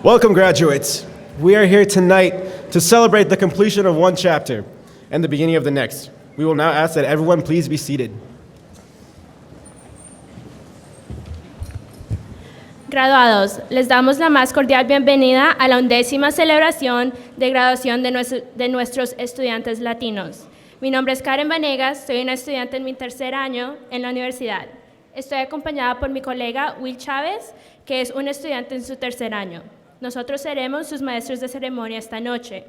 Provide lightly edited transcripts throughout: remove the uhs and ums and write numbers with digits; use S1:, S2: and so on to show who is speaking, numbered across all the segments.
S1: Welcome, graduates. We are here tonight to celebrate the completion of one chapter and the beginning of the next. We will now ask that everyone please be seated.
S2: Graduados, les damos la más cordial bienvenida a la 11ª celebración de graduación de nuestros estudiantes latinos. Mi nombre es Karen Vanegas, soy una estudiante en mi tercer año en la universidad. Estoy acompañada por mi colega Will Chávez, que es un estudiante en su tercer año. Nosotros seremos sus maestros de ceremonia esta noche.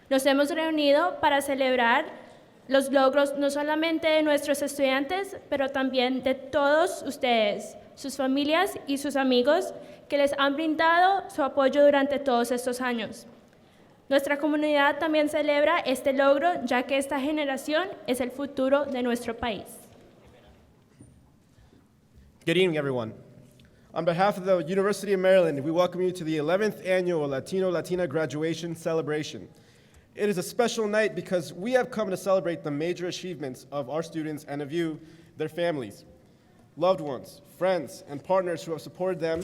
S2: Nos hemos reunido para celebrar los logros no solamente de nuestros estudiantes, pero también de todos ustedes, sus familias y sus amigos que les han brindado su apoyo durante todos estos años. Nuestra comunidad también celebra este logro, ya que esta generación es el futuro de nuestro país.
S1: Good evening, everyone. On behalf of the University of Maryland, we welcome you to the 11th annual Latino-Latina graduation celebration. It is a special night because we have come to celebrate the major achievements of our students and of you, their families, loved ones, friends, and partners who have supported them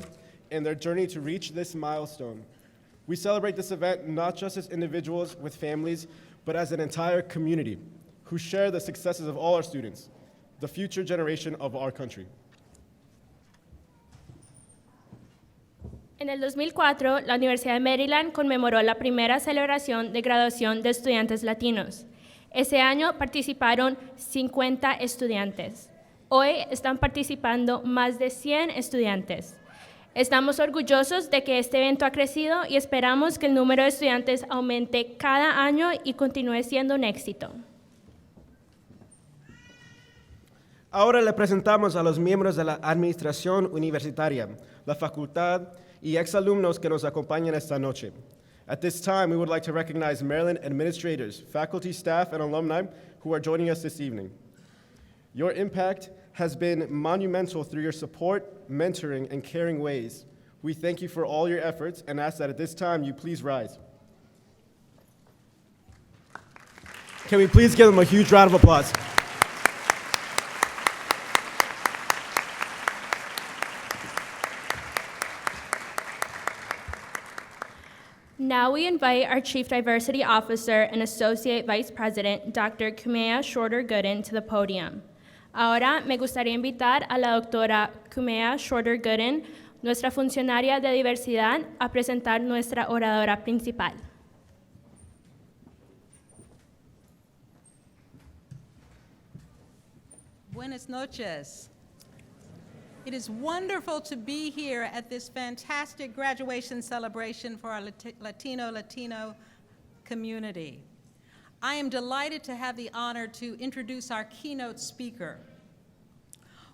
S1: in their journey to reach this milestone. We celebrate this event not just as individuals with families, but as an entire community who share the successes of all our students, the future generation of our country.
S2: En el 2004, la Universidad de Maryland conmemoró la primera celebración de graduación de estudiantes latinos. Ese año participaron 50 estudiantes. Hoy están participando más de 100 estudiantes. Estamos orgullosos de que este evento ha crecido y esperamos que el número de estudiantes aumente cada año y continúe siendo un éxito.
S1: Ahora le presentamos a los miembros de la administración universitaria, la facultad y exalumnos que nos acompañan esta noche. At this time, we would like to recognize Maryland administrators, faculty, staff, and alumni who are joining us this evening. Your impact has been monumental through your support, mentoring, and caring ways. We thank you for all your efforts and ask that at this time you please rise. Can we please give them a huge round of applause?
S2: Now we invite our Chief Diversity Officer and Associate Vice President, Dr. Kumea Shorter-Gooden, to the podium. Ahora me gustaría invitar a la doctora Kumea Shorter-Gooden, nuestra funcionaria de diversidad, a presentar nuestra oradora principal.
S3: Buenas noches. It is wonderful to be here at this fantastic graduation celebration for our Latino community. I am delighted to have the honor to introduce our keynote speaker.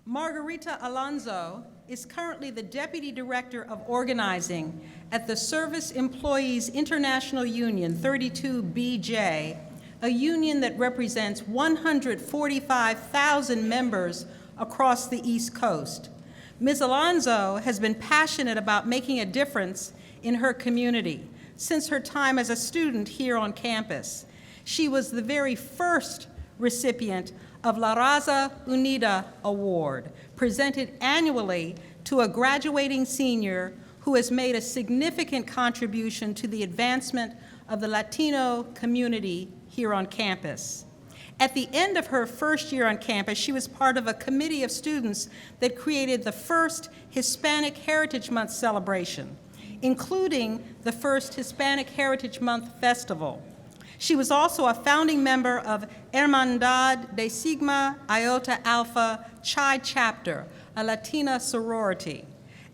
S3: Margarita Alonso is currently the Deputy Director of Organizing at the Service Employees International Union, 32BJ, a union that represents 145,000 members across the East Coast. Ms. Alonso has been passionate about making a difference in her community since her time as a student here on campus. She was the very first recipient of La Raza Unida Award, presented annually to a graduating senior who has made a significant contribution to the advancement of the Latino community here on campus. At the end of her first year on campus, she was part of a committee of students that created the first Hispanic Heritage Month celebration, including the first Hispanic Heritage Month Festival. She was also a founding member of Hermandad de Sigma Iota Alpha Chi Chapter, a Latina sorority.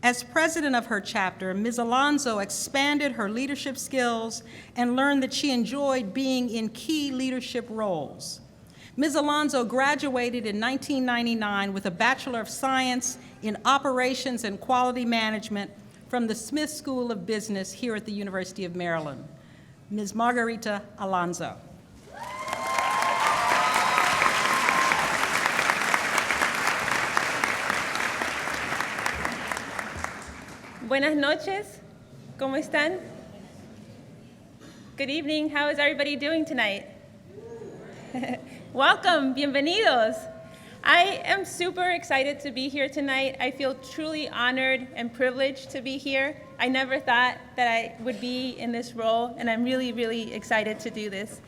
S3: As president of her chapter, Ms. Alonso expanded her leadership skills and learned that she enjoyed being in key leadership roles. Ms. Alonso graduated in 1999 with a Bachelor of Science in Operations and Quality Management from the Smith School of Business here at the University of Maryland. Ms. Margarita Alonso.
S4: Buenas noches, ¿cómo están? Good evening, how is everybody doing tonight? Welcome, bienvenidos. I am super excited to be here tonight. I feel truly honored and privileged to be here. I never thought that I would be in this role, and I'm really, really excited to do this.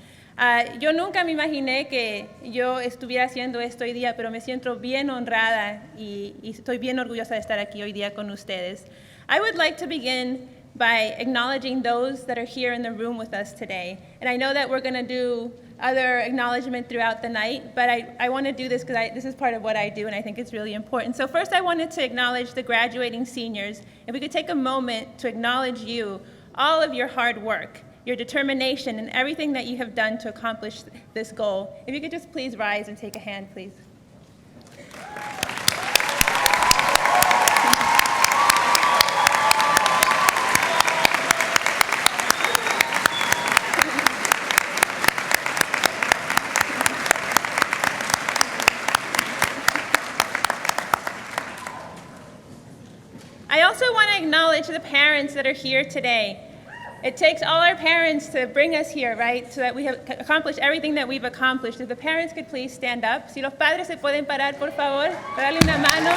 S4: Yo nunca me imaginé que yo estuviera haciendo esto hoy día, pero me siento bien honrada y estoy bien orgullosa de estar aquí hoy día con ustedes. I would like to begin by acknowledging those that are here in the room with us today. And I know that we're going to do other acknowledgement throughout the night, but I want to do this because this is part of what I do, and I think it's really important. So first I wanted to acknowledge the graduating seniors. If we could take a moment to acknowledge you, all of your hard work, your determination, and everything that you have done to accomplish this goal. If you could just please rise and take a hand, please. I also want to acknowledge the parents that are here today. It takes all our parents to bring us here, right, so that we have accomplished everything that we've accomplished. If the parents could please stand up. Si los padres se pueden parar, por favor, para darle una mano.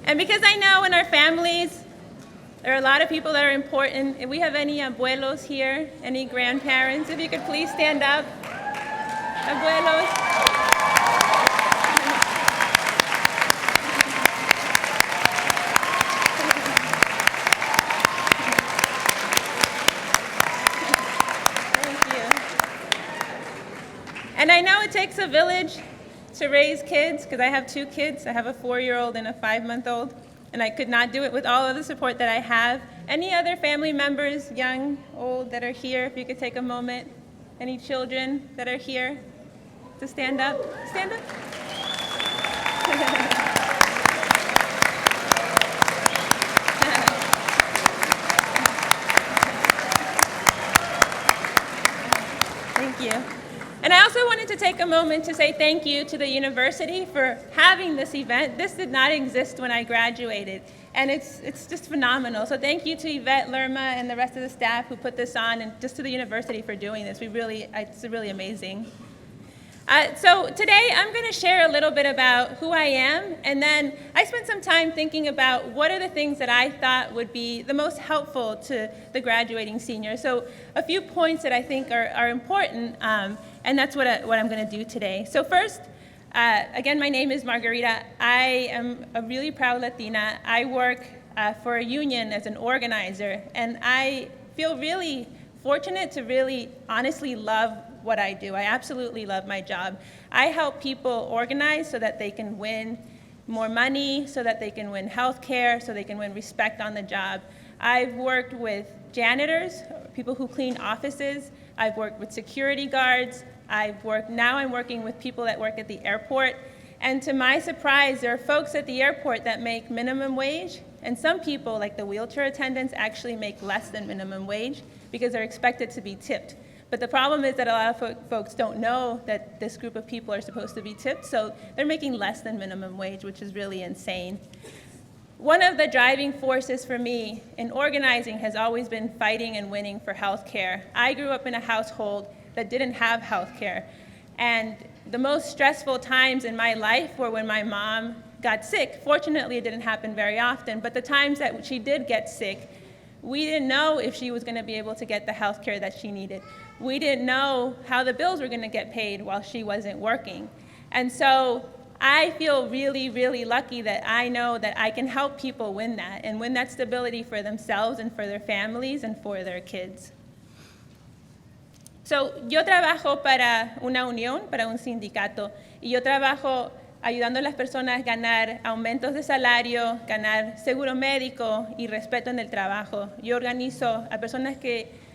S4: And because I know in our families, there are a lot of people that are important. If we have any abuelos here, any grandparents, if you could please stand up. Abuelos. Thank you. And I know it takes a village to raise kids, because I have 2 kids. I have a 4-year-old and a 5-month-old, and I could not do it with all of the support that I have. Any other family members, young, old, that are here, if you could take a moment. Any children that are here to stand up? Stand up. Thank you. And I also wanted to take a moment to say thank you to the university for having this event. This did not exist when I graduated, and it's just phenomenal. So thank you to Yvette, Lerma, and the rest of the staff who put this on, and just to the university for doing this. It's really amazing. So today I'm going to share a little bit about who I am, and then I spent some time thinking about what are the things that I thought would be the most helpful to the graduating seniors. So a few points that I think are important, and that's what I'm going to do today. So first, again, my name is Margarita. I am a really proud Latina. I work for a union as an organizer, and I feel really fortunate to really honestly love what I do. I absolutely love my job. I help people organize so that they can win more money, so that they can win health care, so they can win respect on the job. I've worked with janitors, people who clean offices. I've worked with security guards. Now I'm working with people that work at the airport. And to my surprise, there are folks at the airport that make minimum wage, and some people, like the wheelchair attendants, actually make less than minimum wage because they're expected to be tipped. But the problem is that a lot of folks don't know that this group of people are supposed to be tipped, so they're making less than minimum wage, which is really insane. One of the driving forces for me in organizing has always been fighting and winning for health care. I grew up in a household that didn't have health care, and the most stressful times in my life were when my mom got sick. Fortunately, it didn't happen very often, but the times that she did get sick, we didn't know if she was going to be able to get the health care that she needed. We didn't know how the bills were going to get paid while she wasn't working. And so I feel really, really lucky that I know that I can help people win that and win that stability for themselves and for their families and for their kids. So, yo trabajo para una unión, para un sindicato, y yo trabajo ayudando a las personas a ganar aumentos de salario, ganar seguro médico y respeto en el trabajo. Yo organizo a personas que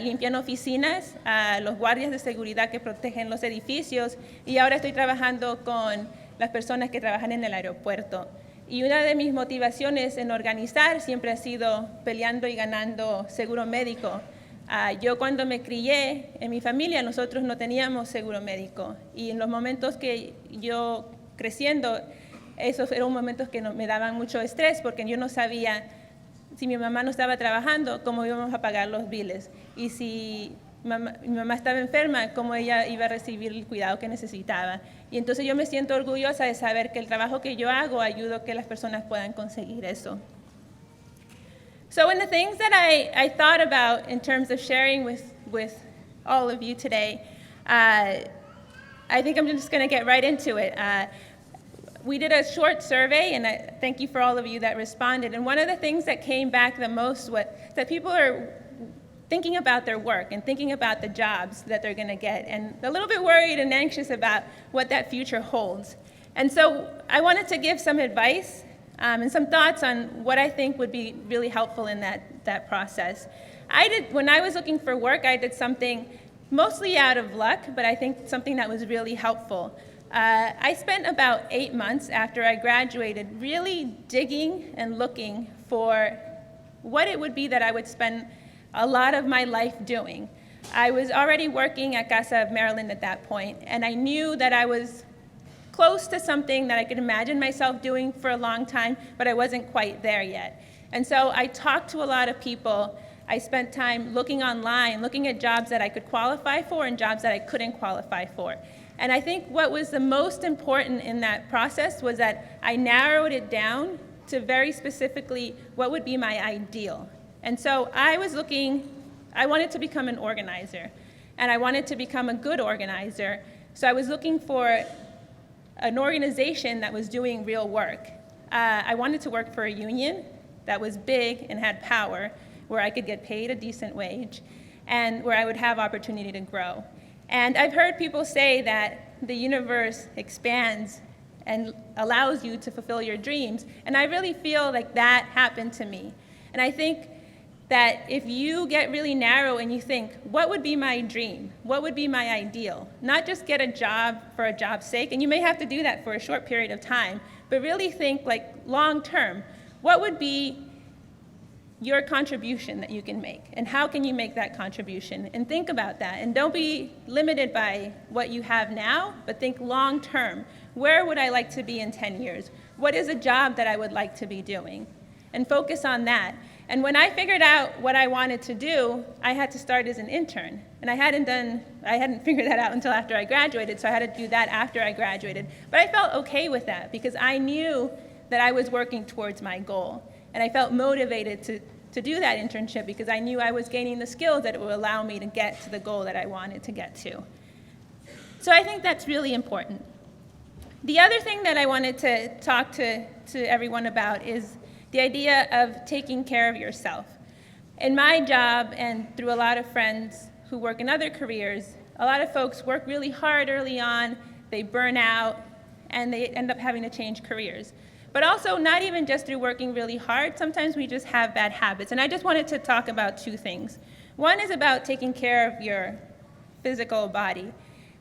S4: limpian oficinas, a los guardias de seguridad que protegen los edificios, y ahora estoy trabajando con las personas que trabajan en el aeropuerto. Y una de mis motivaciones en organizar siempre ha sido peleando y ganando seguro médico. Yo cuando me crié, en mi familia nosotros no teníamos seguro médico, y en los momentos que yo creciendo, esos eran momentos que me daban mucho estrés porque yo no sabía si mi mamá no estaba trabajando, cómo íbamos a pagar los biles. Y si mi mamá estaba enferma, cómo ella iba a recibir el cuidado que necesitaba. Y entonces yo me siento orgullosa de saber que el trabajo que yo hago ayuda a que las personas puedan conseguir eso. So in the things that I thought about in terms of sharing with all of you today, I think I'm just going to get right into it. We did a short survey, and I thank you for all of you that responded. And one of the things that came back the most was that people are thinking about their work and thinking about the jobs that they're going to get, and a little bit worried and anxious about what that future holds. And so I wanted to give some advice and some thoughts on what I think would be really helpful in that process. When I was looking for work, I did something mostly out of luck, but I think something that was really helpful. I spent about 8 months after I graduated really digging and looking for what it would be that I would spend a lot of my life doing. I was already working at Casa of Maryland at that point, and I knew that I was close to something that I could imagine myself doing for a long time, but I wasn't quite there yet. And so I talked to a lot of people. I spent time looking online, looking at jobs that I could qualify for and jobs that I couldn't qualify for. And I think what was the most important in that process was that I narrowed it down to very specifically what would be my ideal. And so I wanted to become an organizer, and I wanted to become a good organizer. So I was looking for an organization that was doing real work. I wanted to work for a union that was big and had power, where I could get paid a decent wage, and where I would have opportunity to grow. And I've heard people say that the universe expands and allows you to fulfill your dreams, and I really feel like that happened to me. And I think that if you get really narrow and you think, what would be my dream? What would be my ideal? Not just get a job for a job's sake, and you may have to do that for a short period of time, but really think like long term, what would be your contribution that you can make, and how can you make that contribution? And think about that, and don't be limited by what you have now, but think long term. Where would I like to be in 10 years? What is a job that I would like to be doing? And focus on that. And when I figured out what I wanted to do, I had to start as an intern. And I hadn't figured that out until after I graduated, so I had to do that after I graduated. But I felt okay with that because I knew that I was working towards my goal. And I felt motivated to do that internship because I knew I was gaining the skills that would allow me to get to the goal that I wanted to get to. So I think that's really important. The other thing that I wanted to talk to everyone about is the idea of taking care of yourself. In my job and through a lot of friends who work in other careers, a lot of folks work really hard early on, they burn out, and they end up having to change careers. But also not even just through working really hard, sometimes we just have bad habits. And I just wanted to talk about two things. One is about taking care of your physical body.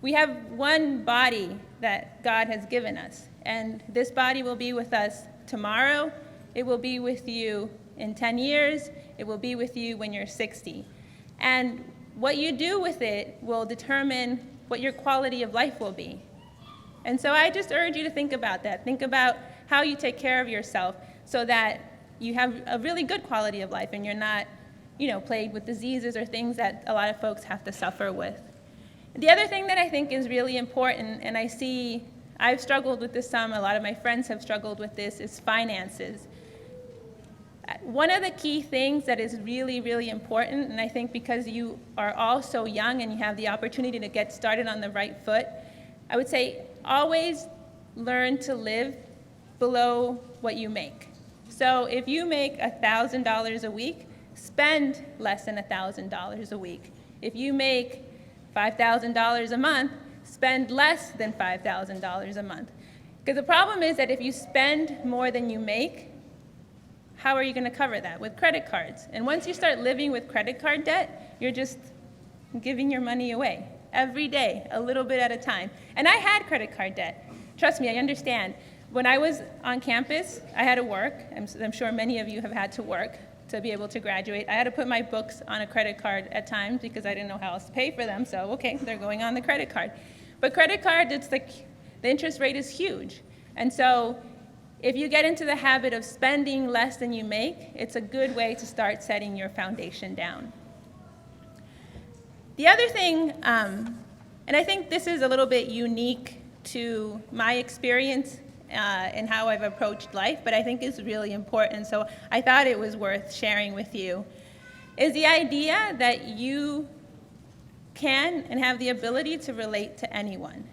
S4: We have one body that God has given us, and this body will be with us tomorrow. It will be with you in 10 years. It will be with you when you're 60. And what you do with it will determine what your quality of life will be. And so I just urge you to think about that. Think about how you take care of yourself so that you have a really good quality of life and you're not, plagued with diseases or things that a lot of folks have to suffer with. The other thing that I think is really important, and I've struggled with this some, a lot of my friends have struggled with this, is finances. One of the key things that is really, really important, and I think because you are all so young and you have the opportunity to get started on the right foot, I would say always learn to live below what you make. So if you make $1,000 a week, spend less than $1,000 a week. If you make $5,000 a month, spend less than $5,000 a month. Because the problem is that if you spend more than you make, how are you going to cover that? With credit cards. And once you start living with credit card debt, you're just giving your money away every day, a little bit at a time. And I had credit card debt. Trust me, I understand. When I was on campus, I had to work. I'm sure many of you have had to work to be able to graduate. I had to put my books on a credit card at times because I didn't know how else to pay for them. So, okay, they're going on the credit card. But credit card, it's like the interest rate is huge. And so if you get into the habit of spending less than you make, it's a good way to start setting your foundation down. The other thing, and I think this is a little bit unique to my experience and how I've approached life, but I think is really important, so I thought it was worth sharing with you, is the idea that you can and have the ability to relate to anyone.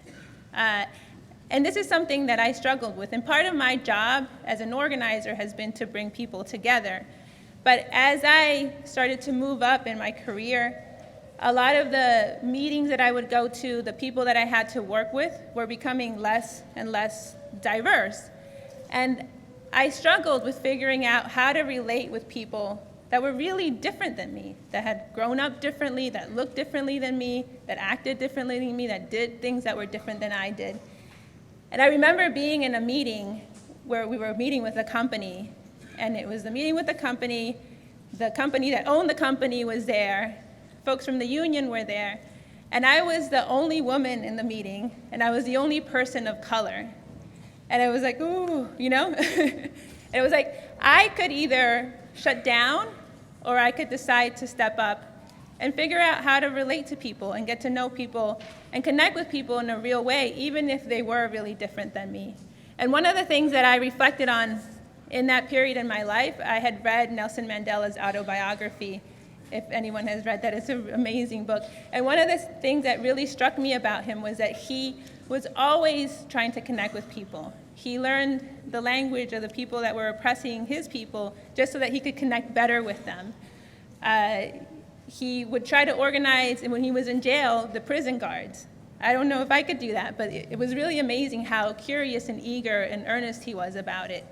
S4: And this is something that I struggled with, and part of my job as an organizer has been to bring people together. But as I started to move up in my career, a lot of the meetings that I would go to, the people that I had to work with, were becoming less and less diverse. And I struggled with figuring out how to relate with people that were really different than me, that had grown up differently, that looked differently than me, that acted differently than me, that did things that were different than I did. And I remember being in a meeting where we were meeting with a company, and it was the meeting with the company that owned the company was there, folks from the union were there, and I was the only woman in the meeting, and I was the only person of color. And I was like, ooh, you know? And it was like, I could either shut down, or I could decide to step up and figure out how to relate to people and get to know people and connect with people in a real way, even if they were really different than me. And one of the things that I reflected on in that period in my life, I had read Nelson Mandela's autobiography. If anyone has read that, it's an amazing book. And one of the things that really struck me about him was that he was always trying to connect with people. He learned the language of the people that were oppressing his people just so that he could connect better with them. He would try to organize, and when he was in jail, the prison guards. I don't know if I could do that, but it was really amazing how curious and eager and earnest he was about it.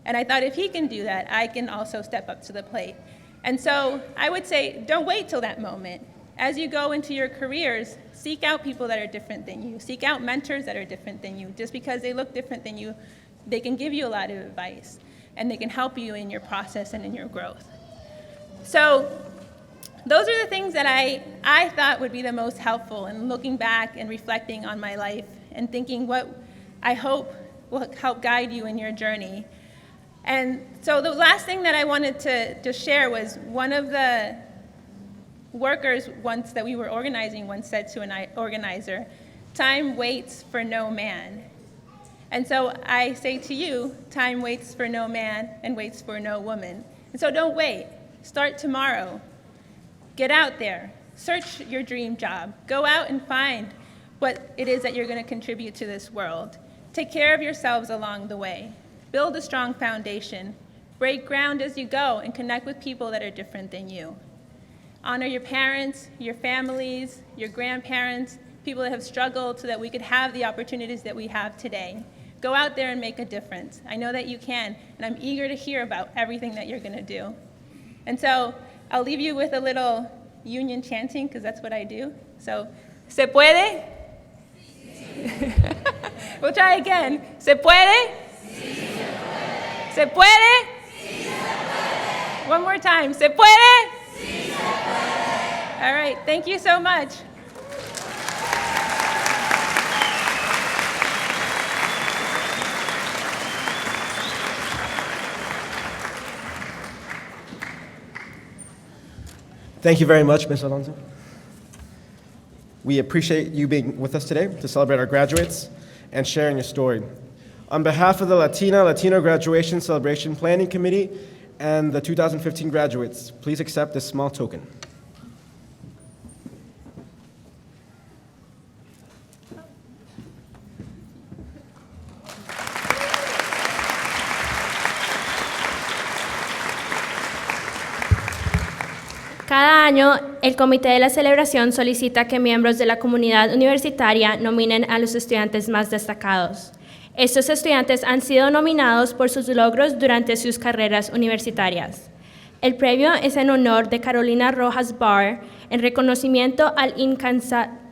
S4: And I thought, if he can do that, I can also step up to the plate. And so I would say, don't wait till that moment. As you go into your careers, seek out people that are different than you. Seek out mentors that are different than you. Just because they look different than you, they can give you a lot of advice, and they can help you in your process and in your growth. So those are the things that I thought would be the most helpful in looking back and reflecting on my life and thinking what I hope will help guide you in your journey. And so the last thing that I wanted to just share was one of the workers once that we were organizing once said to an organizer, "Time waits for no man." And so I say to you, time waits for no man and waits for no woman. And so don't wait. Start tomorrow. Get out there. Search your dream job. Go out and find what it is that you're going to contribute to this world. Take care of yourselves along the way. Build a strong foundation. Break ground as you go and connect with people that are different than you. Honor your parents, your families, your grandparents, people that have struggled so that we could have the opportunities that we have today. Go out there and make a difference. I know that you can, and I'm eager to hear about everything that you're going to do. And so I'll leave you with a little union chanting, because that's what I do. So, ¿se puede? We'll try again. ¿Se puede? Sí, se puede. ¿Se puede? Sí, se puede. One more time. ¿Se puede? Sí, se puede. All right. Thank you so much.
S1: Thank you very much, Ms. Alonso. We appreciate you being with us today to celebrate our graduates and sharing your story. On behalf of the Latino Graduation Celebration Planning Committee and the 2015 graduates, please accept this small token.
S2: Cada año, el Comité de la Celebración solicita que miembros de la comunidad universitaria nominen a los estudiantes más destacados. Estos estudiantes han sido nominados por sus logros durante sus carreras universitarias. El premio es en honor de Carolina Rojas Barr, en reconocimiento al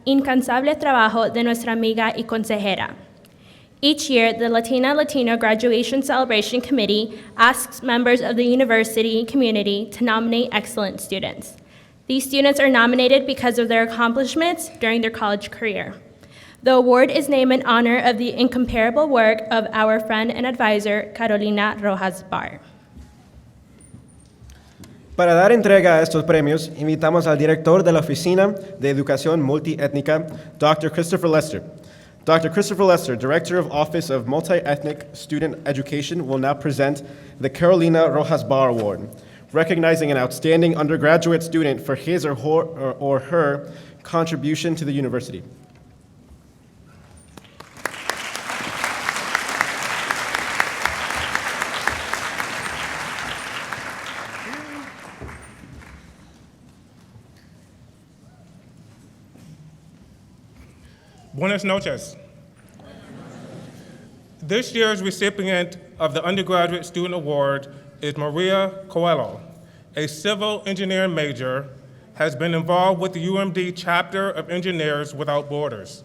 S2: incansable trabajo de nuestra amiga y consejera. Each year, the Latino Graduation Celebration Committee asks members of the university community to nominate excellent students. These students are nominated because of their accomplishments during their college career. The award is named in honor of the incomparable work of our friend and advisor, Carolina Rojas Barr.
S1: Para dar entrega a estos premios, invitamos al director de la Oficina de Educación Multiétnica, Dr. Christopher Lester. Dr. Christopher Lester, Director of Office of Multi-Ethnic Student Education, will now present the Carolina Rojas Barr Award, recognizing an outstanding undergraduate student for his or her contribution to the university.
S5: Buenas noches. This year's recipient of the Undergraduate Student Award is Maria Coelho, a civil engineering major, has been involved with the UMD chapter of Engineers Without Borders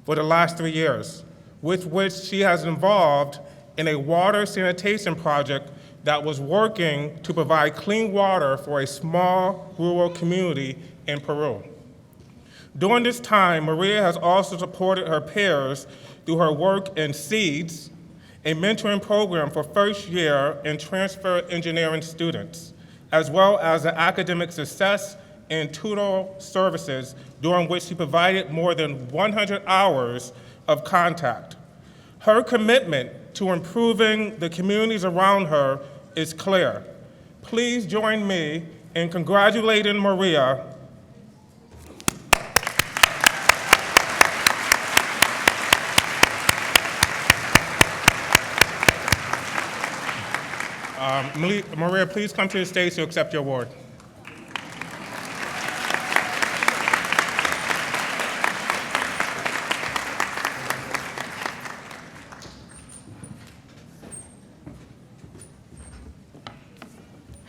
S5: for the last 3 years, with which she has involved in a water sanitation project that was working to provide clean water for a small rural community in Peru. During this time, Maria has also supported her peers through her work in SEEDS, a mentoring program for first-year and transfer engineering students, as well as the academic success and tutorial services during which she provided more than 100 hours of contact. Her commitment to improving the communities around her is clear. Please join me in congratulating Maria. Maria, please come to the stage to accept your award.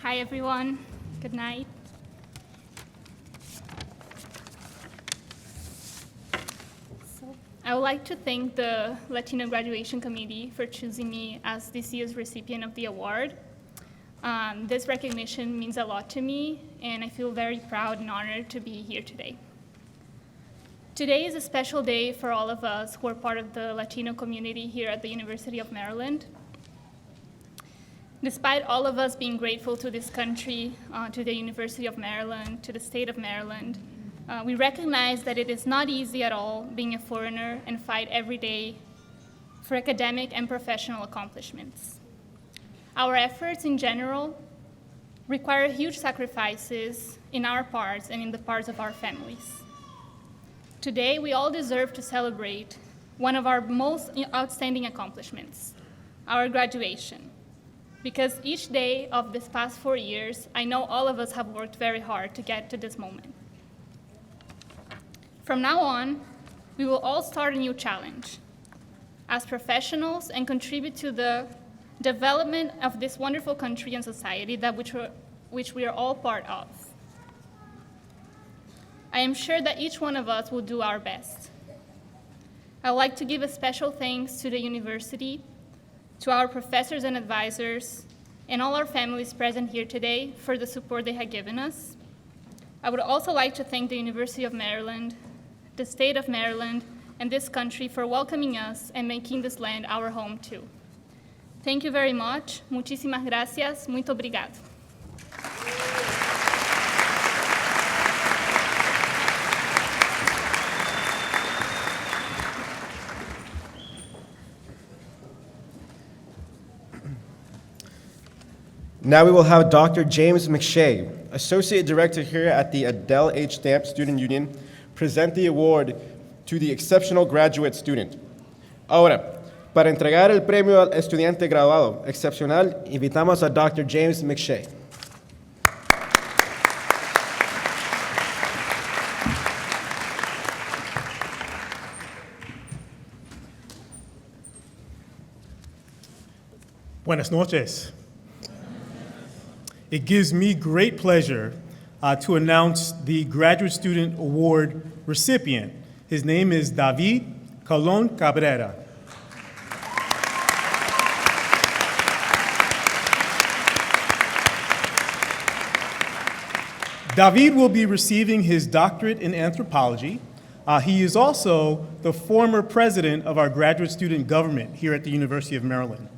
S2: Hi, everyone. Good night. I would like to thank the Latino Graduation Committee for choosing me as this year's recipient of the award. This recognition means a lot to me, and I feel very proud and honored to be here today. Today is a special day for all of us who are part of the Latino community here at the University of Maryland. Despite all of us being grateful to this country, to the University of Maryland, to the state of Maryland, we recognize that it is not easy at all being a foreigner and fight every day for academic and professional accomplishments. Our efforts in general require huge sacrifices in our parts and in the parts of our families. Today, we all deserve to celebrate one of our most outstanding accomplishments, our graduation. Because each day of this past 4 years, I know all of us have worked very hard to get to this moment. From now on, we will all start a new challenge as professionals and contribute to the development of this wonderful country and society which we are all part of. I am sure that each one of us will do our best. I would like to give a special thanks to the university, to our professors and advisors, and all our families present here today for the support they have given us. I would also like to thank the University of Maryland, the state of Maryland, and this country for welcoming us and making this land our home too. Thank you very much. Muchísimas gracias. Muito obrigado.
S1: Now we will have Dr. James McShay, Associate Director here at the Adele H. Stamp Student Union, present the award to the exceptional graduate student. Ahora, para entregar el premio al estudiante graduado excepcional, invitamos a Dr. James McShay.
S6: Buenas noches. It gives me great pleasure to announce the Graduate Student Award recipient. His name is David Colon Cabrera. David will be receiving his doctorate in anthropology He is also the former president of our graduate student government here at the University of Maryland.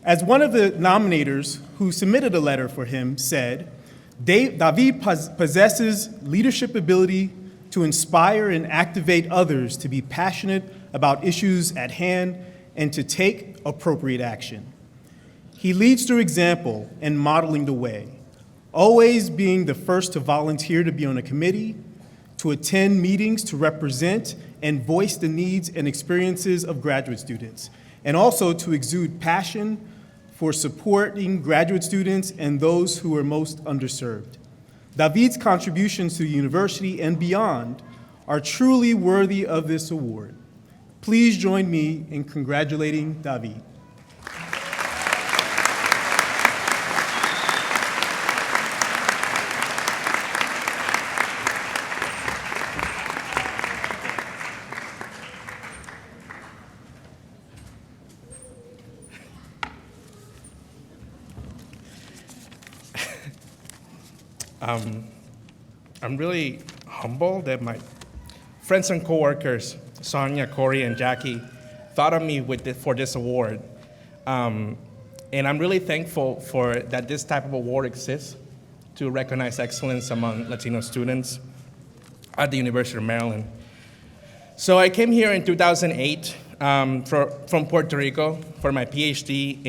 S6: As one of the nominators who submitted a letter for him said, David possesses leadership ability to inspire and activate others to be passionate about issues at hand and to take appropriate action. He leads through example and modeling the way, always being the first to volunteer to be on a committee, to attend meetings to represent and voice the needs and experiences of graduate students, and also to exude passion for supporting graduate students and those who are most underserved. David's contributions to the university and beyond are truly worthy of this award. Please join me in congratulating David.
S7: I'm really humbled that my friends and coworkers, Sonia, Corey, and Jackie, thought of me for this award. And I'm really thankful for that this type of award exists to recognize excellence among Latino students at the University of Maryland. So I came here in 2008 from Puerto Rico for my PhD,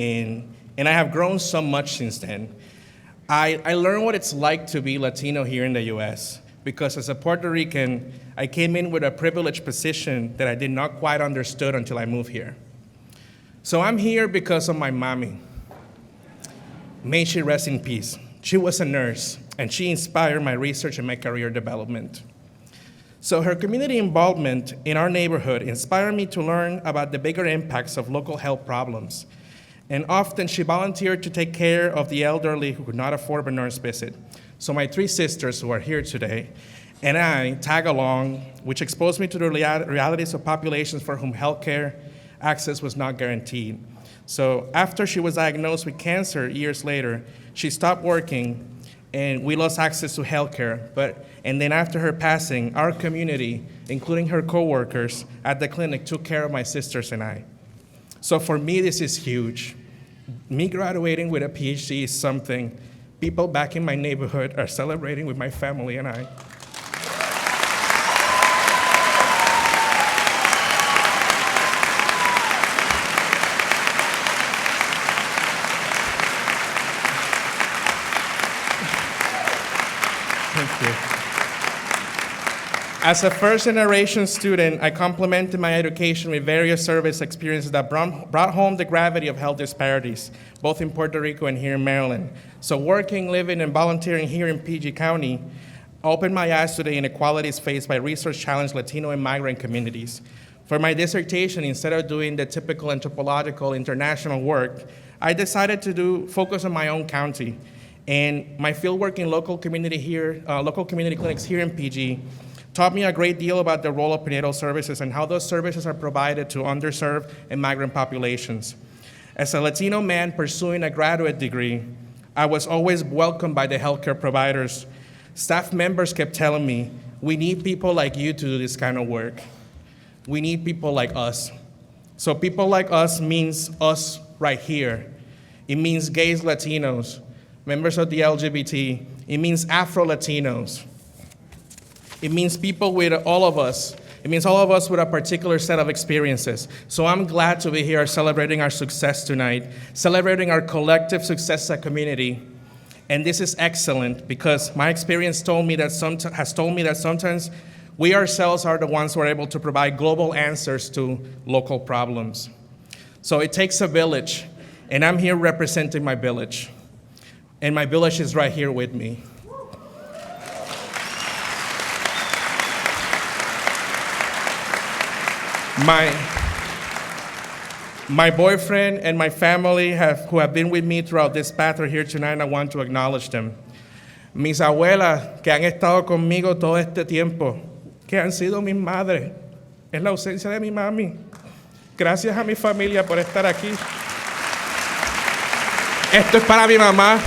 S7: and I have grown so much since then. I learned what it's like to be Latino here in the US, because as a Puerto Rican, I came in with a privileged position that I did not quite understood until I moved here. So I'm here because of my mommy. May she rest in peace. She was a nurse, and she inspired my research and my career development. So her community involvement in our neighborhood inspired me to learn about the bigger impacts of local health problems. And often she volunteered to take care of the elderly who could not afford a nurse visit. So my three sisters who are here today and I tag along, which exposed me to the realities of populations for whom healthcare access was not guaranteed. So after she was diagnosed with cancer years later, she stopped working and we lost access to healthcare. And then after her passing, our community, including her coworkers at the clinic, took care of my sisters and I. So for me, this is huge. Me graduating with a PhD is something people back in my neighborhood are celebrating with my family and I. Thank you. As a first-generation student, I complemented my education with various service experiences that brought home the gravity of health disparities, both in Puerto Rico and here in Maryland. So working, living, and volunteering here in PG County opened my eyes to the inequalities faced by research-challenged Latino and migrant communities. For my dissertation, instead of doing the typical anthropological international work, I decided to focus on my own county. And my fieldwork in local community clinics here in PG taught me a great deal about the role of prenatal services and how those services are provided to underserved and migrant populations. As a Latino man pursuing a graduate degree, I was always welcomed by the healthcare providers. Staff members kept telling me, we need people like you to do this kind of work. We need people like us. So people like us means us right here. It means gays, Latinos, members of the LGBT. It means Afro-Latinos. It means people with all of us. It means all of us with a particular set of experiences. So I'm glad to be here celebrating our success tonight, celebrating our collective success as a community. And this is excellent because my experience has told me that sometimes we ourselves are the ones who are able to provide global answers to local problems. So it takes a village, and I'm here representing my village. And my village is right here with me. My boyfriend and my family who have been with me throughout this path are here tonight, and I want to acknowledge them. Mis abuelas, que han estado conmigo todo este tiempo, que han sido mis madres, en la ausencia de mi mami. Gracias a mi familia por estar aquí. Esto es para mi mamá.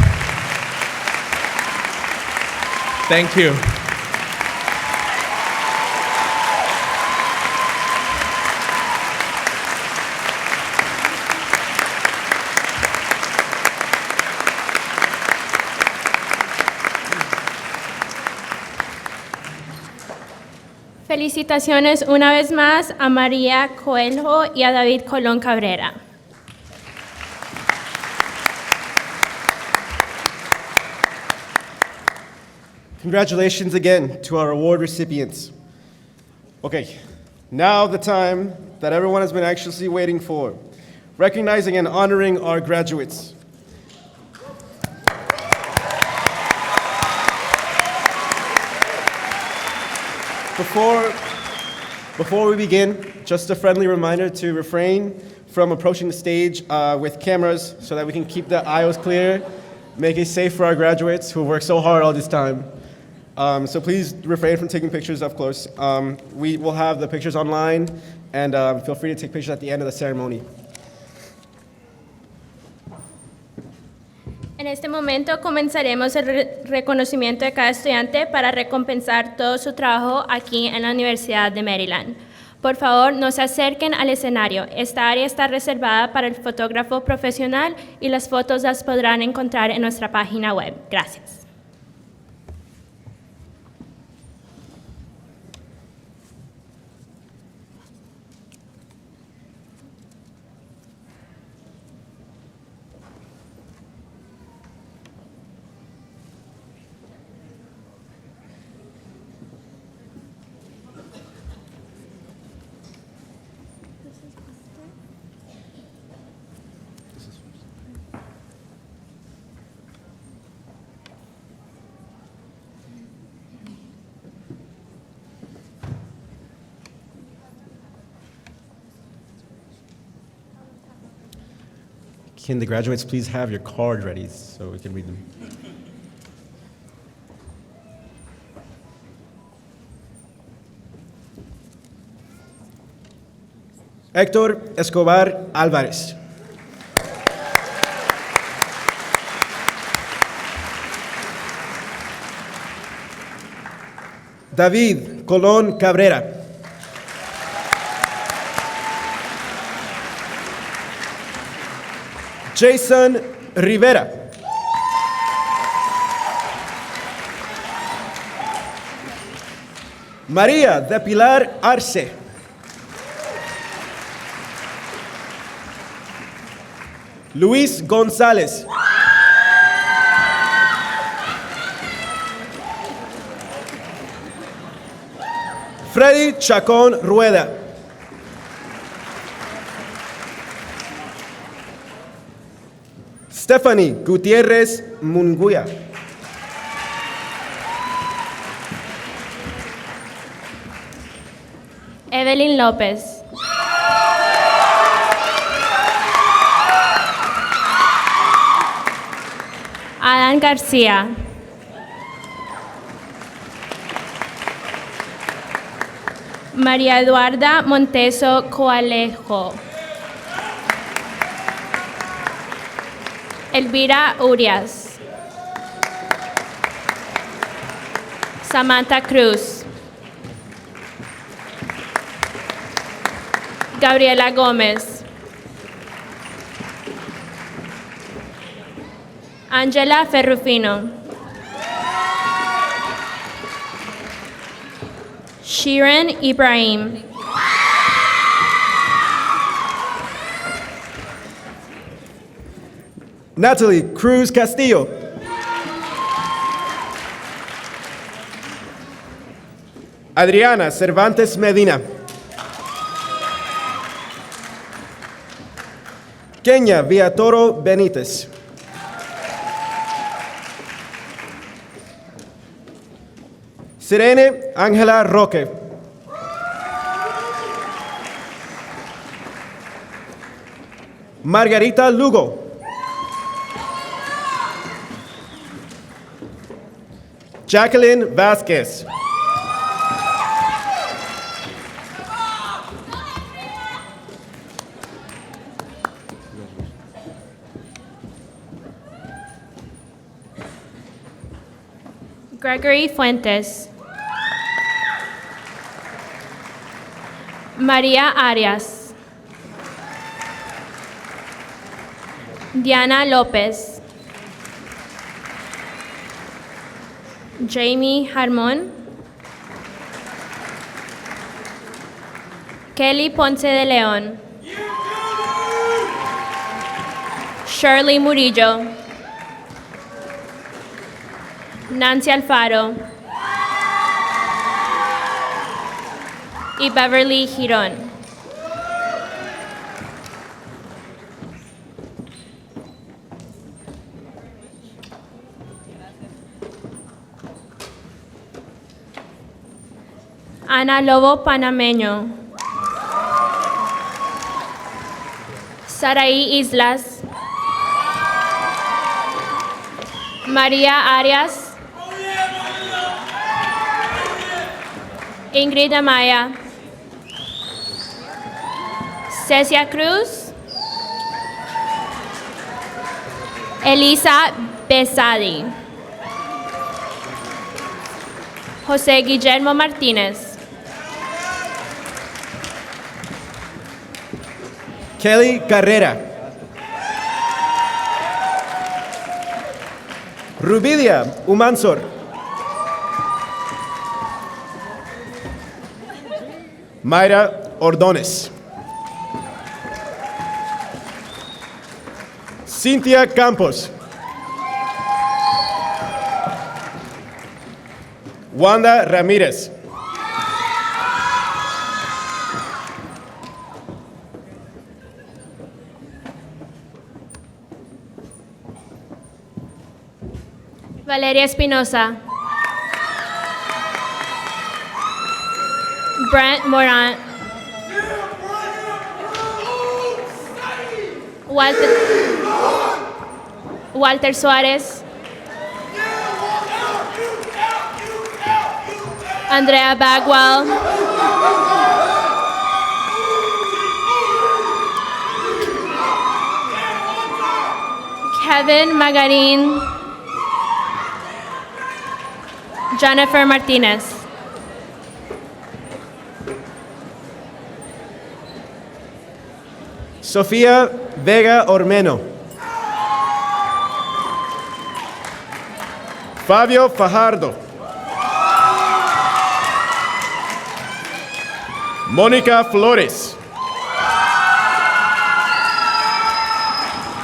S7: Thank you.
S2: Felicitaciones una vez más a María Coelho y a David Colón Cabrera.
S1: Congratulations again to our award recipients. Okay, now the time that everyone has been anxiously waiting for, recognizing and honoring our graduates. Before we begin, just a friendly reminder to refrain from approaching the stage with cameras so that we can keep the aisles clear, make it safe for our graduates who worked so hard all this time. So please refrain from taking pictures up close. We will have the pictures online, and feel free to take pictures at the end of the ceremony.
S2: En este momento comenzaremos el reconocimiento de cada estudiante para recompensar todo su trabajo aquí en la Universidad de Maryland. Por favor, no se acerquen al escenario. Esta área está reservada para el fotógrafo profesional y las fotos las podrán encontrar en nuestra página web. Gracias.
S1: Can the graduates please have your card ready so we can read them? Héctor Escobar Álvarez. David Colón Cabrera. Jason Rivera. María de Pilar Arce. Luis González. Freddy Chacón Rueda. Stephanie Gutiérrez Munguia.
S2: Evelyn López. Adán García. María Eduarda Monteso Coalejo. Elvira Urias. Samantha Cruz. Gabriela Gómez. Ángela Ferrufino. Shirin Ibrahim.
S1: Natalie Cruz Castillo. Adriana Cervantes Medina. Kenia Villatoro Benítez. Sirene Ángela Roque. Margarita Lugo. Jacqueline Vasquez.
S2: Gregory Fuentes. María Arias. Diana López. Jamie Harmon. Kelly Ponce de León. Shirley Murillo. Nancy Alfaro. Y Beverly Girón. Ana Lobo Panameño. Saraí Islas. María Arias. Ingrid Amaya. Cecia Cruz. Elisa Besadi. José Guillermo Martínez.
S1: Kelly Carrera. Rubilia Umansor. Mayra Ordóñez. Cynthia Campos. Wanda Ramírez.
S2: Valeria Espinosa. Brent Moran. Walter Suárez. Andrea Bagwell. Kevin Magarin. Jennifer Martinez.
S1: Sofía Vega Ormeno. Fabio Fajardo. Mónica Flores.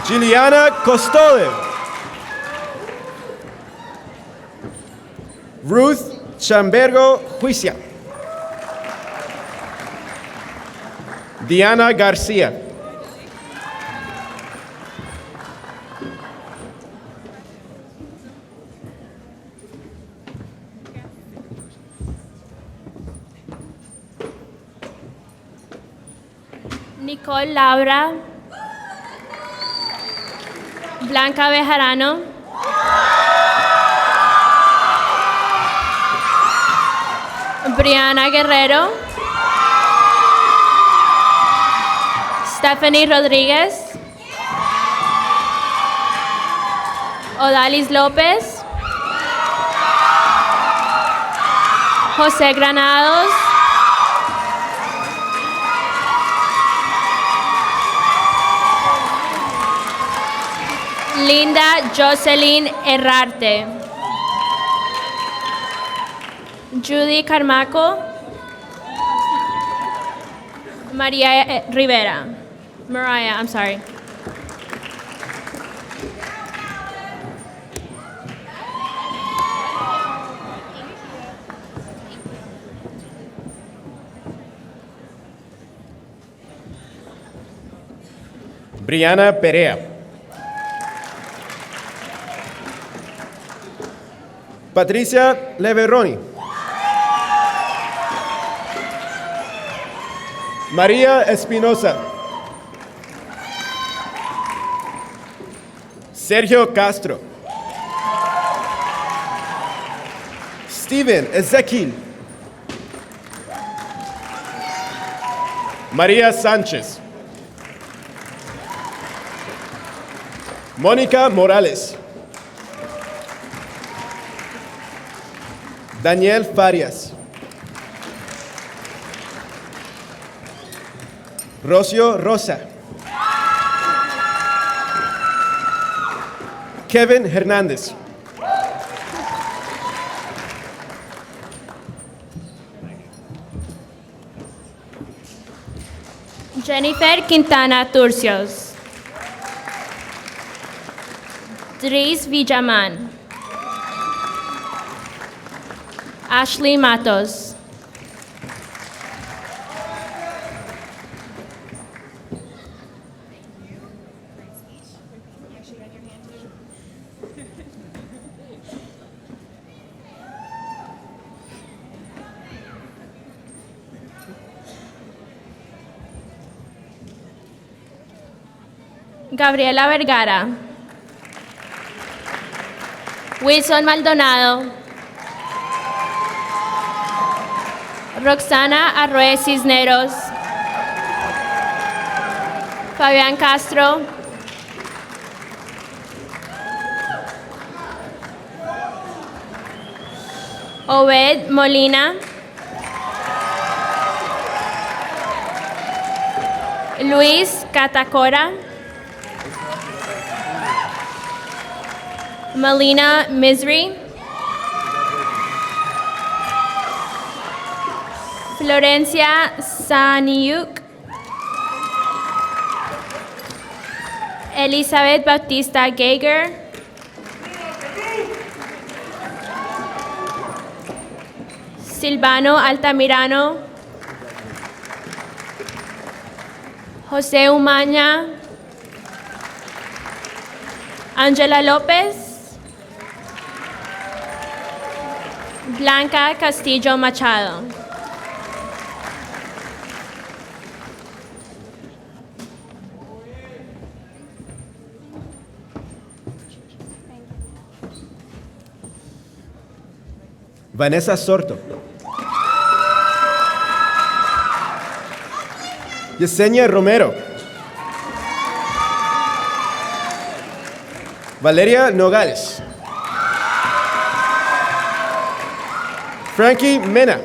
S1: Juliana Costolev. Ruth Chambergo Juicia. Diana García.
S2: Nicole Laura. Blanca Bejarano. Briana Guerrero. Stephanie Rodríguez. Odalis López. José Granados. Linda Jocelyn Herrarte. Judy Carmaco. María Rivera. Mariah, I'm sorry.
S1: Brianna Perea. Patricia Leveroni. María Espinosa. Sergio Castro. Steven Ezequiel. María Sánchez. Mónica Morales. Daniel Farias. Rocio Rosa. Kevin Hernández.
S2: Jennifer Quintana Turcios. Dries Villaman. Ashley Matos. Gabriela Vergara. Wilson Maldonado. Roxana Arroyo Cisneros. Fabián Castro. Obed Molina. Luis Catacora. Melina Misri. Florencia Saniuk. Elizabeth Bautista Geiger. Silvano Altamirano. José Umaña. Ángela López. Blanca Castillo Machado.
S1: Vanessa Sorto. Yesenia Romero. Valeria Nogales. Frankie Mena.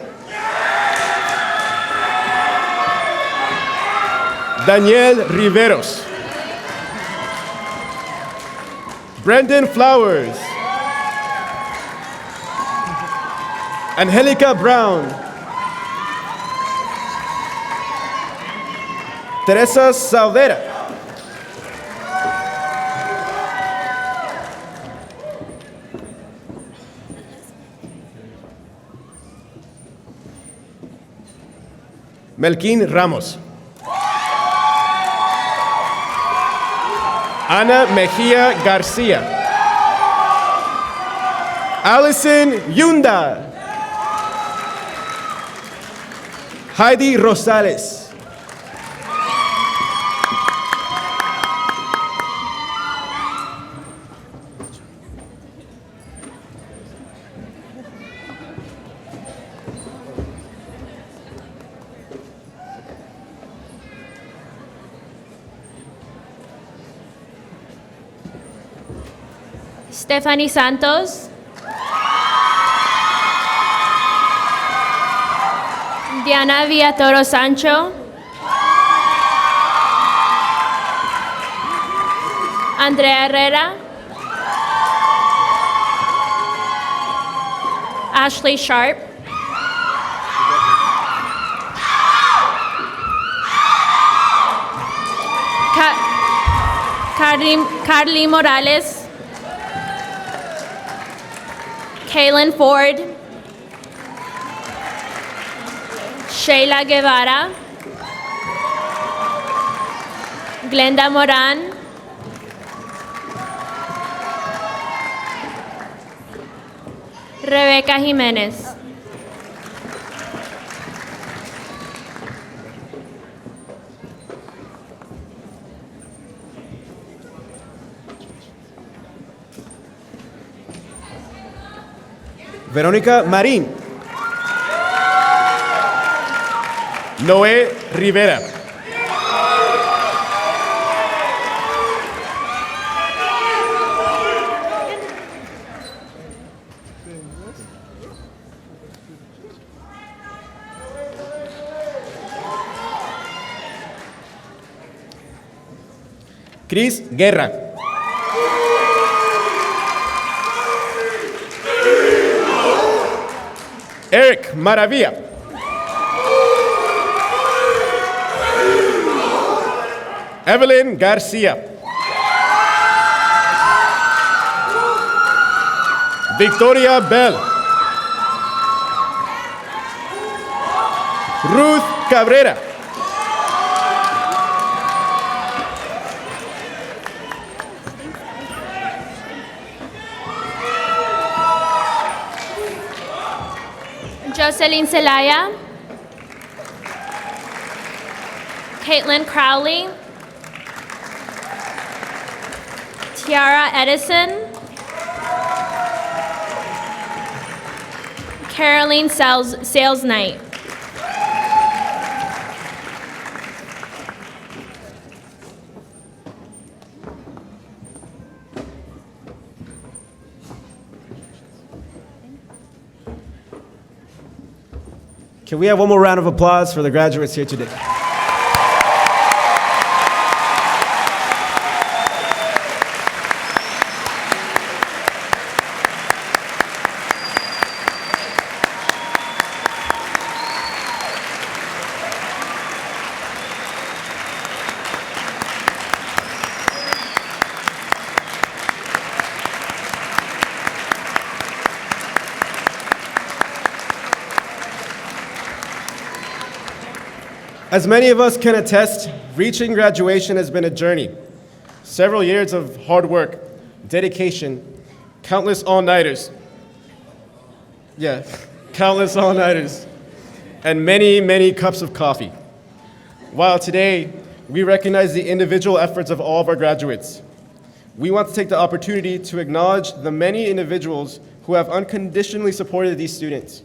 S1: Daniel Riveros. Brendan Flowers. Angelica Brown. Teresa Saudera. Melquín Ramos. Ana Mejía García. Allison Yunda. Heidi Rosales.
S2: Stephanie Santos. Diana Villatoro Sancho. Andrea Herrera. Ashley Sharp. Carly Morales. Kaylin Ford. Sheila Guevara. Glenda Moran. Rebeca Jiménez.
S1: Verónica Marín. Noé Rivera. Cris Guerra. Eric Maravilla. Evelyn Garcia. Victoria Bell. Ruth Cabrera.
S2: Jocelyn Celaya, Caitlin Crowley, Tiara Edison, Caroline Sales Knight.
S1: Can we have one more round of applause for the graduates here today? As many of us can attest, reaching graduation has been a journey. Several years of hard work, dedication, countless all-nighters. Yeah, countless all-nighters, and many, many cups of coffee. While today, we recognize the individual efforts of all of our graduates, we want to take the opportunity to acknowledge the many individuals who have unconditionally supported these students.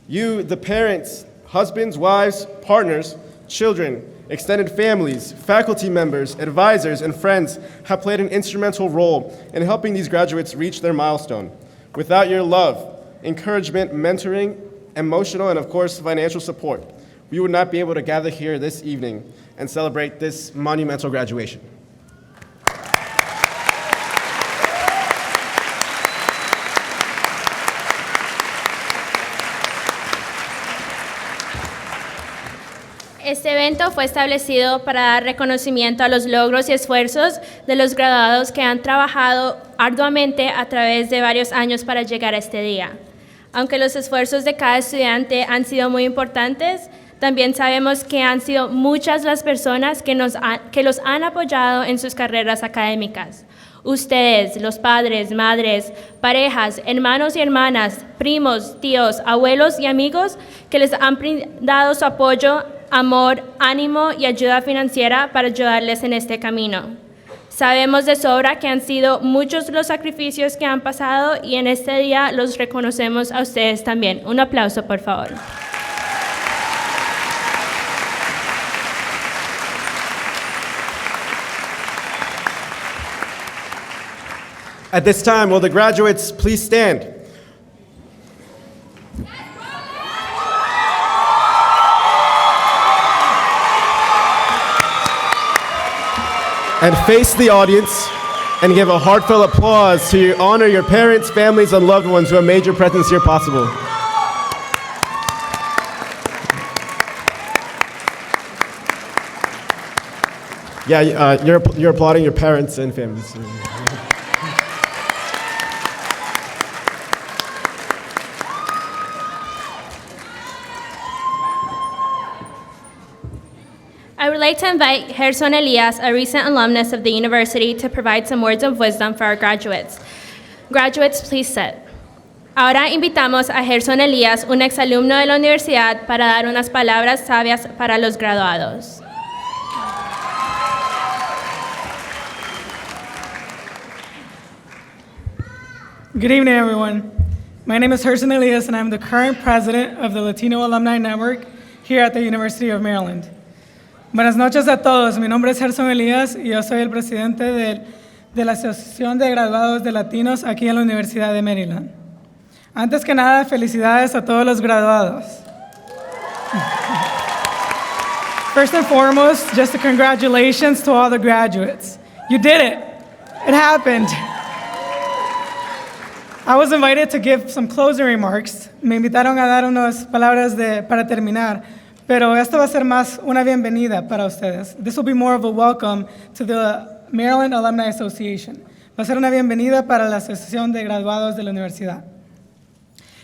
S1: You, the parents, husbands, wives, partners, children, extended families, faculty members, advisors, and friends have played an instrumental role in helping these graduates reach their milestone. Without your love, encouragement, mentoring, emotional, and of course, financial support, we would not be able to gather here this evening and celebrate this monumental graduation.
S2: Este evento fue establecido para dar reconocimiento a los logros y esfuerzos de los graduados que han trabajado arduamente a través de varios años para llegar a este día. Aunque los esfuerzos de cada estudiante han sido muy importantes, también sabemos que han sido muchas las personas que los han apoyado en sus carreras académicas. Ustedes, los padres, madres, parejas, hermanos y hermanas, primos, tíos, abuelos y amigos que les han dado su apoyo, amor, ánimo y ayuda financiera para ayudarles en este camino. Sabemos de sobra que han sido muchos los sacrificios que han pasado y en este día los reconocemos a ustedes también. Un aplauso, por favor.
S1: At this time, will the graduates please stand? And face the audience and give a heartfelt applause to honor your parents, families, and loved ones who have made your presence here possible. Yeah, you're applauding your parents and families.
S2: I would like to invite Gerson Elias, a recent alumnus of the university, to provide some words of wisdom for our graduates. Graduates, please sit. Ahora invitamos a Gerson Elias, un exalumno de la universidad, para dar unas palabras sabias para los graduados.
S8: Good evening, everyone. My name is Gerson Elias, and I'm the current president of the Latino Alumni Network here at the University of Maryland. Buenas noches a todos. Mi nombre es Gerson Elías y yo soy el presidente de la Asociación de Graduados de Latinos aquí en la Universidad de Maryland. Antes que nada, felicidades a todos los graduados. First and foremost, just a congratulations to all the graduates. You did it. It happened. I was invited to give some closing remarks. Me invitaron a dar unas palabras para terminar. pero esto va a ser más una bienvenida para ustedes. This will be more of a welcome to the Maryland Alumni Association. Va a ser una bienvenida para la Asociación de Graduados de la Universidad.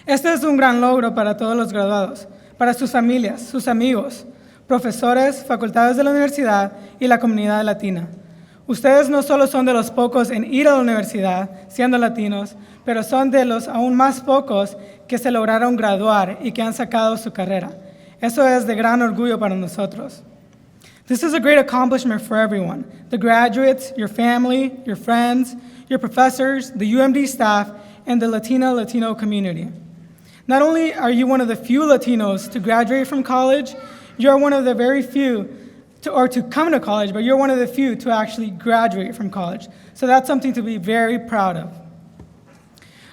S8: Este es un gran logro para todos los graduados, para sus familias, sus amigos, profesores, facultades de la universidad y la comunidad latina. Ustedes no solo son de los pocos en ir a la universidad siendo latinos, pero son de los aún más pocos que se lograron graduar y que han sacado su carrera. Eso es de gran orgullo para nosotros. This is a great accomplishment for everyone, the graduates, your family, your friends, your professors, the UMD staff, and the Latino community. Not only are you one of the few Latinos to graduate from college, you're one of the very few to come to college, but you're one of the few to actually graduate from college. So that's something to be very proud of.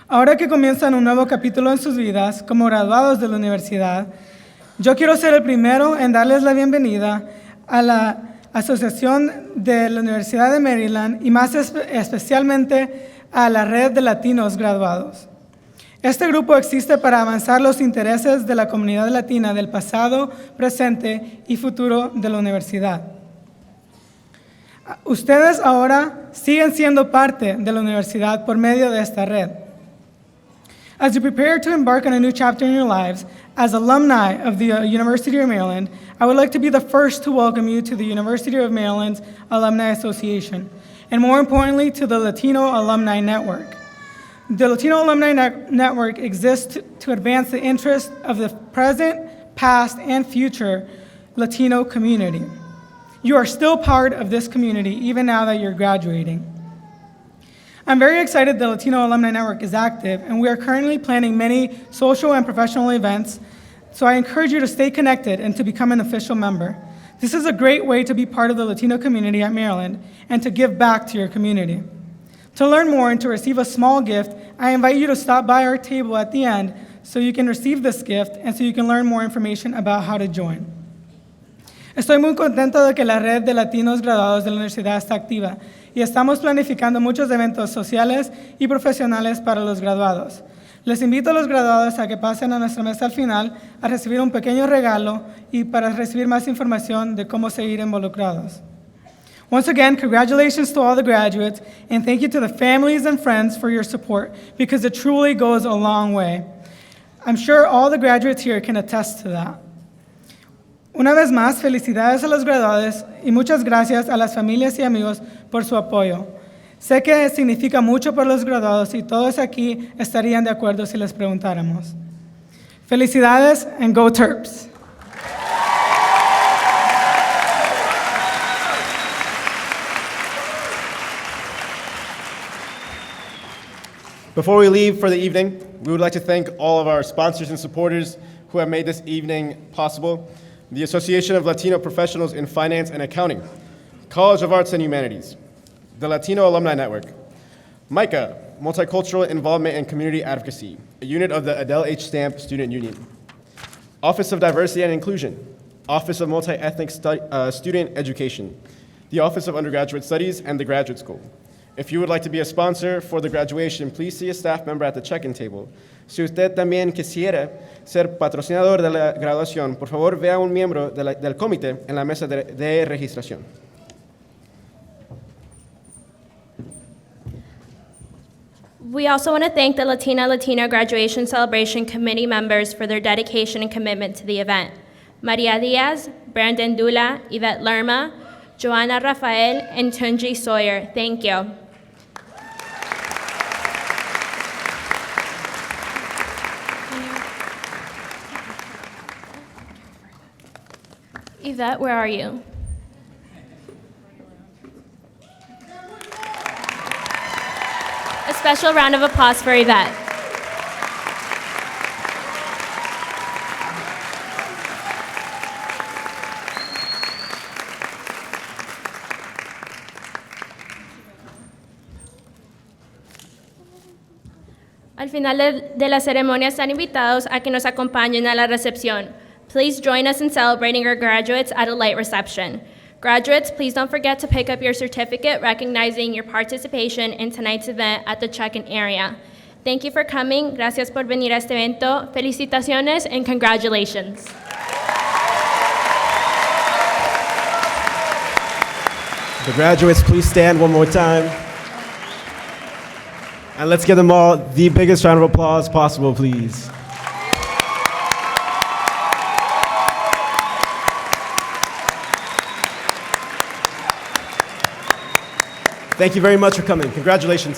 S8: Ahora que comienzan un nuevo capítulo en sus vidas como graduados de la universidad, yo quiero ser el primero en darles la bienvenida a la Asociación de la Universidad de Maryland y más especialmente a la Red de Latinos Graduados. Este grupo existe para avanzar los intereses de la comunidad latina del pasado, presente y futuro de la universidad. Ustedes ahora siguen siendo parte de la universidad por medio de esta red. As you prepare to embark on a new chapter in your lives, as alumni of the University of Maryland, I would like to be the first to welcome you to the University of Maryland's Alumni Association, and more importantly, to the Latino Alumni Network. The Latino Alumni Network exists to advance the interests of the present, past, and future Latino community. You are still part of this community even now that you're graduating. I'm very excited the Latino Alumni Network is active, and we are currently planning many social and professional events, so I encourage you to stay connected and to become an official member. This is a great way to be part of the Latino community at Maryland and to give back to your community. To learn more and to receive a small gift, I invite you to stop by our table at the end so you can receive this gift and so you can learn more information about how to join. Estoy muy contento de que la red de latinos graduados de la universidad está activa y estamos planificando muchos eventos sociales y profesionales para los graduados. Les invito a los graduados a que pasen a nuestra mesa al final a recibir un pequeño regalo y para recibir más información de cómo seguir involucrados. Once again, congratulations to all the graduates, and thank you to the families and friends for your support, because it truly goes a long way. I'm sure all the graduates here can attest to that. Una vez más, felicidades a los graduados y muchas gracias a las familias y amigos por su apoyo. Sé que significa mucho para los graduados y todos aquí estarían de acuerdo si les preguntáramos. Felicidades and go Terps!
S1: Before we leave for the evening, we would like to thank all of our sponsors and supporters who have made this evening possible. The Association of Latino Professionals in Finance and Accounting, College of Arts and Humanities, the Latino Alumni Network, MICA, Multicultural Involvement and Community Advocacy, a unit of the Adele H. Stamp Student Union, Office of Diversity and Inclusion, Office of Multi-Ethnic Student Education, the Office of Undergraduate Studies, and the Graduate School. If you would like to be a sponsor for the graduation, please see a staff member at the check-in table. Si usted también quisiera ser patrocinador de la graduación, por favor vea a un miembro del comité en la mesa de registración.
S2: We also want to thank the Latina Graduation Celebration Committee members for their dedication and commitment to the event. Maria Diaz, Brandon Dula, Yvette Lerma, Joanna Rafael, and Tunji Sawyer. Thank you. Yvette, where are you? A special round of applause for Yvette. Al final de la ceremonia están invitados a que nos acompañen a la recepción. Please join us in celebrating our graduates at a light reception. Graduates, please don't forget to pick up your certificate recognizing your participation in tonight's event at the check-in area. Thank you for coming. Gracias por venir a este evento. Felicitaciones and congratulations.
S1: The graduates, please stand one more time. And let's give them all the biggest round of applause possible, please. Thank you very much for coming. Congratulations.